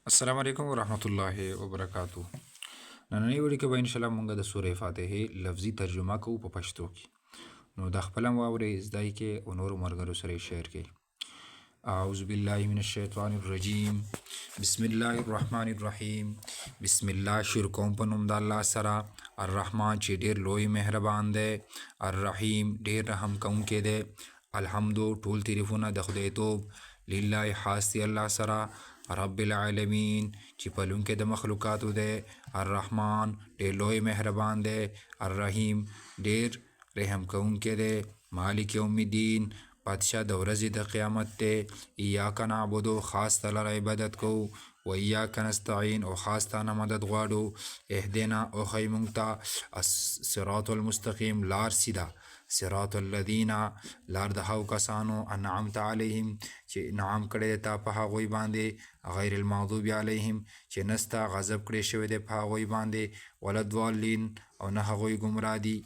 السلام علیکم ورحمۃ اللہ وبرکاتہ. نننۍ ویډیو کې به انشاءالله مونږ د سورې فاتحې لفظي ترجمه کوو په پښتو کې. نو دا خپل هم واورئ، زده یې کړئ او نورو ملګرو سره یې شیر کړئ. اعوذ بالله من الشیطان الرجیم. بسم الله الرحمن الرحیم. بسم الله شروع کوم په نوم د الله سره. الرحمن چې ډېر لوی مهربان دی، الرحیم ډېر رحم کوونکی دی. الحمد ټول تعریفونه د خدای توب لله خاص دی الله سره. رب العالمین چې پلونکی د مخلوقاتو دی. الرحمن ډېر لوی مهربان دی. الرحیم ډېر رحم کوونکی دی. مالک یوم الدین بادشاه د ورځې د قیامت دی. ایاک نعبدو خاص ته لره عبادت کوو، و ایاک نستعین او خاص ته نه مدد غواړو. اهدنا او ښیي موږ ته الصراط المستقیم لار سیده. صراط الذین لار د هغو کسانو انعمت علیهم چې انعام کړی دی تا په هغوی باندې، غیر المغضوب علیهم چې نستا غضب کړی شوی دی په هغوی باندې، ولا الضالین او نه هغوی ګمراه دي.